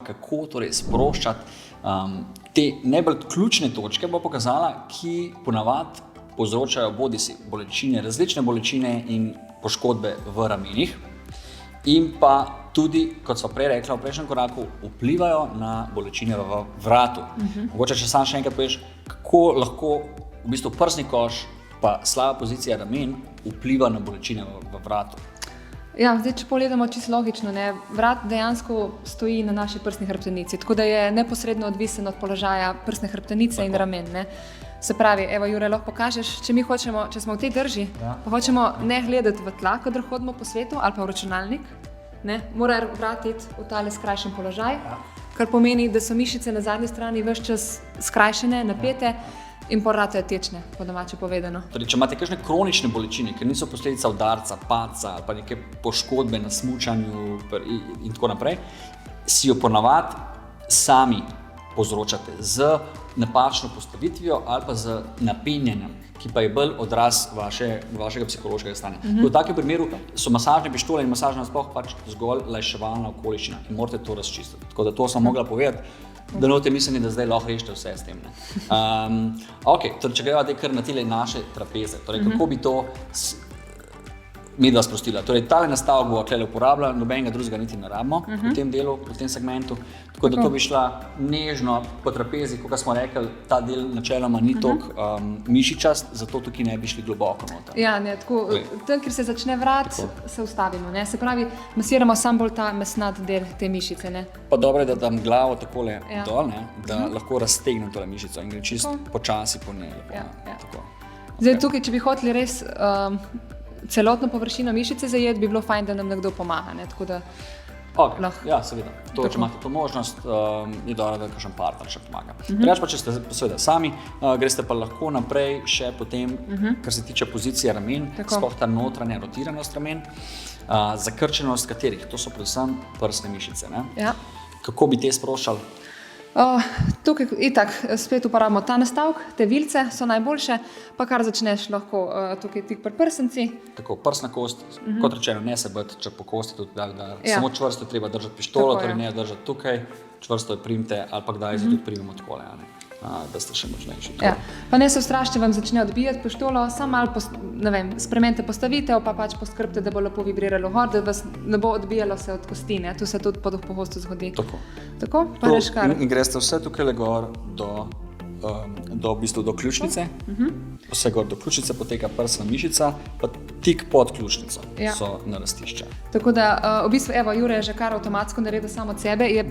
Kako torej sproščati te najbolj ključne točke, bo pokazala, ki ponavadi povzročajo bodisi bolečine, različne bolečine in poškodbe v ramenih in pa tudi, kot sva prej rekla v prejšnjem koraku, vplivajo na bolečine v vratu. Mogoče, če sam še enkrat poveš, kako lahko v bistvu prsni koš pa slaba pozicija ramen vpliva na bolečine v vratu. Ja, zdaj, če pogledamo čisto logično, vrat dejansko stoji na naši prsni hrbtenici, tako da je neposredno odvisen od položaja prsne hrbtenice in ramen. Se pravi, evo Jure, lahko pokažeš, če mi hočemo, če smo v tej drži, pa hočemo ne gledati v tla, kadar hodimo po svetu ali pa v računalnik, mora vrat iti v tale skrajšen položaj, kar pomeni, da so mišice na zadnji strani ves čas skrajšene, napete, in poratajo tečne, po domače povedano. Torej, če imate kakšne kronične bolečine, ker niso posledica udarca, padca ali pa neke poškodbe na smučanju in tako naprej, si jo ponavadi sami povzročate z napačno postavitvijo ali pa z napenjanjem, ki pa je bolj odraz vašega psihološkega stanja. V takem primeru so masažne pištole in masažna sploh pač zgolj lajševalna okoliščina in morate to razčistiti. Tako da to sem mogla povedati, da note mislili, da zdaj lahko rešite vse s tem. Torej, če greva kar na tile naše trapeze, torej kako bi to midva sprostila. Torej, tale nastavek bova tukaj uporabila, nobenega drugega niti ne rabimo v tem delu, v tem segmentu. Tako da to bi šla nežno po trapezi, kot smo rekli, ta del načeloma ni toliko mišičast, zato tukaj ne bi šli globoko noter. Ja, tako, tam, kjer se začne vrat, se ustavimo. Se pravi, masiramo samo bolj ta mesnat del te mišice. Pa dobro je, da dam glavo takole dol, da lahko raztegnem tole mišico in gre čisto počasi po njej. Zdaj tukaj, če bi hoteli res celotno površino mišice zajeti, bi bilo fajn, da nam nekdo pomaga. Tako da ja, seveda. To, če imate to možnost, je dobro, da kakšen partner še pomaga. Drugače pa, če ste seveda sami, greste pa lahko naprej še potem, kar se tiče pozicije ramen, sploh ta notranja rotiranost ramen, zakrčenost katerih, to so predvsem prsne mišice. Kako bi te sproščali? Tukaj itak spet uporabimo ta nastavek, te vilce so najboljše, pa kar začneš lahko tukaj tik pri prsenci. Tako, prsna kost, kot rečeno, ne se bati po kosti, tudi da samo čvrsto treba držati pištolo, torej ne držati tukaj, čvrsto jo primite ali pa kdaj se tudi primemo takole, da ste še močnejši. Pa ne se ustrašite, vam začne odbijati pištolo, samo malo, spremenite postavitev, pa pač poskrbite, da bo lepo vibriralo gor, da vas ne bo odbijalo se od kosti, tu se tudi pogosto zgodi. Tako, pa reškar. In greste vse tukaj gor do ključnice, vse gor do ključnice poteka prsna mišica, pa tik pod ključnico so narastišča. Tako da, v bistvu, evo, Jure je že kar avtomatsko naredil samo od sebe, je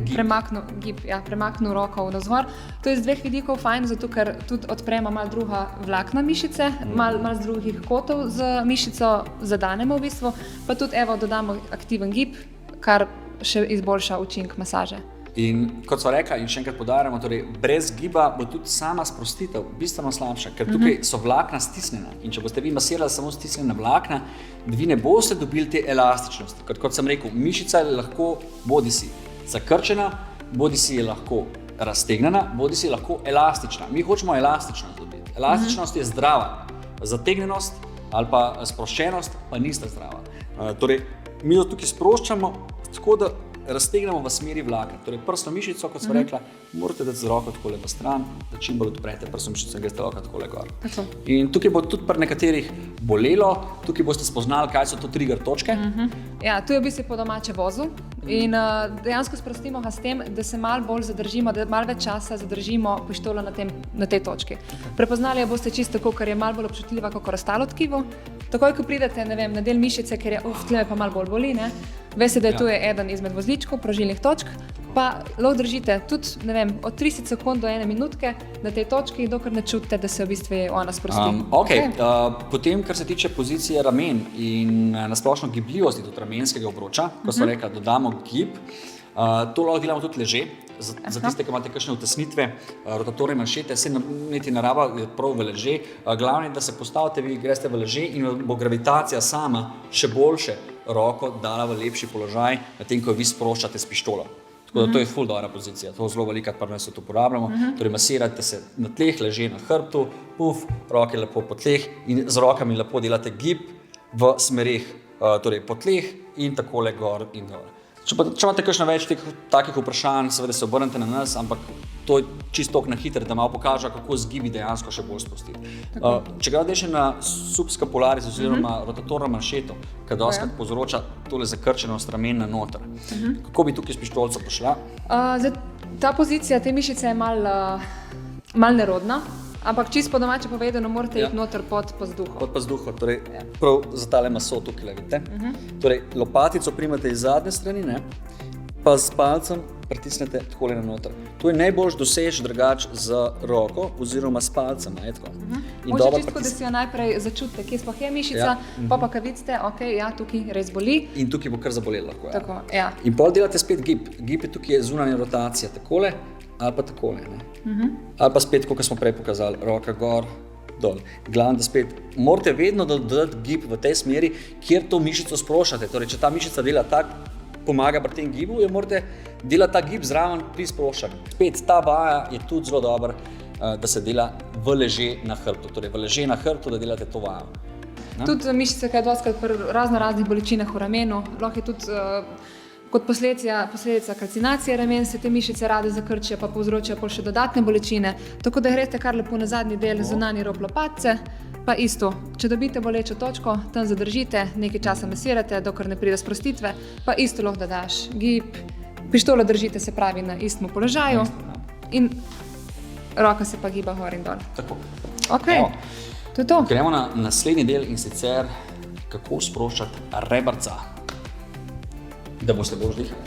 premaknil roko navzgor. To je z dveh vidikov fajn, zato ker tudi odpremo malo druga vlakna mišice, malo z drugih kotov z mišico zadanemo v bistvu, pa tudi, evo, dodamo aktiven gib, kar še izboljša učinek masaže. In kot smo rekla in še enkrat poudarjamo, torej brez giba bo tudi sama sprostitev bistveno slabša, ker tukaj so vlakna stisnjena in če boste vi masirali samo stisnjena vlakna, vi ne boste dobili te elastičnosti. Kot sem rekel, mišica je lahko bodisi zakrčena, bodisi je lahko raztegnjena, bodisi je lahko elastična. Mi hočemo elastičnost dobiti. Elastičnost je zdrava, zategnjenost ali pa sproščenost pa nista zdrava. Torej, mi jo tukaj sproščamo, tako da raztegnemo v smeri vlaka. Torej, prsno mišico, kot smo rekla, morate dati z roko takole v stran, da čim bolj odprete prsno mišico in greste roko takole gor. In tukaj bo tudi pri nekaterih bolelo, tukaj boste spoznali, kaj so to trigger točke. Ja, tu je v bistvu po domače vozu in dejansko sprostimo ga s tem, da se malo bolj zadržimo, da malo več časa zadržimo pištolo na tej točki. Prepoznali jo boste čisto tako, ker je malo bolj občutljiva kot ostalo tkivo. Takoj, ko pridete, na del mišice, ker je tle pa malo bolj boli, veste, da je tu eden izmed vozličkov, prožilnih točk, pa lahko držite tudi, od 30 sekund do 1 minutke na tej točki, dokler ne čutite, da se v bistvu ona sprosti. Potem, kar se tiče pozicije ramen in nasplošno gibljivosti tudi ramenskega obroča, ko smo rekli, dodamo gib, to lahko delamo tudi leže. Za tiste, ki imate kakšne utesnitve, rotatorne manšete, se niti narava prav v leže. Glavno je, da se postavite, vi greste v leže in bo gravitacija sama še boljše roko dala v lepši položaj, na tem, ko vi sproščate s pištolo. Tako da to je ful dobra pozicija, to zelo velikrat pri nas to uporabljamo. Torej, masirate se na tleh, leže na hrbtu, roke lepo po tleh in z rokami lepo delate gib v smereh torej po tleh in takole gor in dol. Če imate kakšno več takih vprašanj, seveda se obrnite na nas, ampak to je čisto na hitro, da malo pokaže, kako z gibi dejansko še bolj spustiti. Če gledate še na subscapularis oziroma rotatorno manšeto, ki dostakrat povzroča tole zakrčenost ramen na noter. Kako bi tukaj s pištolico prišla? Ta pozicija te mišice je mal nerodna, ampak čisto po domače povedano morate iti noter pod pazduho. Pod pazduho, torej prav za tale maso tukaj, vidite. Torej lopatico primate iz zadnje strani, ne? Pa s palcem pritisnete takole na noter. To je najboljš dosež drugač z roko oziroma s palcem, ne tako. Može čisto, da si jo najprej začutite, kje sploh je mišica, pa kad vidite, ok, ja, tukaj res boli. In tukaj bo kar zabolelo lahko. Tako, ja. In pol delate spet gib. Gib je tukaj zunanja rotacija, takole ali pa takole, ne. Ali pa spet, kot smo prej pokazali, roka gor, dol. Glavno, da spet morate vedno dodati gib v tej smeri, kjer to mišico sprošate. Torej, če ta mišica dela tako, pomaga pri tem gibu, jo morate delati ta gib zraven pri sprošanju. Spet, ta vaja je tudi zelo dobra, da se dela v leže na hrbtu. Torej, v leže na hrbtu, da delate to vajo. Tudi mišice, kaj dostakrat pri raznih bolečinah v ramenu, lahko je tudi kot posledica kalcinacije ramen se te mišice rade zakrčijo, pa povzročajo pol še dodatne bolečine. Tako da greste kar lepo na zadnji del zunanji rob lopatce, pa isto, če dobite bolečo točko, tam zadržite, nekaj časa masirate, dokler ne pride sprostitve, pa isto lahko daš gib, pištolo držite se pravi na istem položaju in roka se pa giba gor in dol. Tako. Ok, to je to. Gremo na naslednji del in sicer kako sproščati rebrca, da boste bolj vdihali.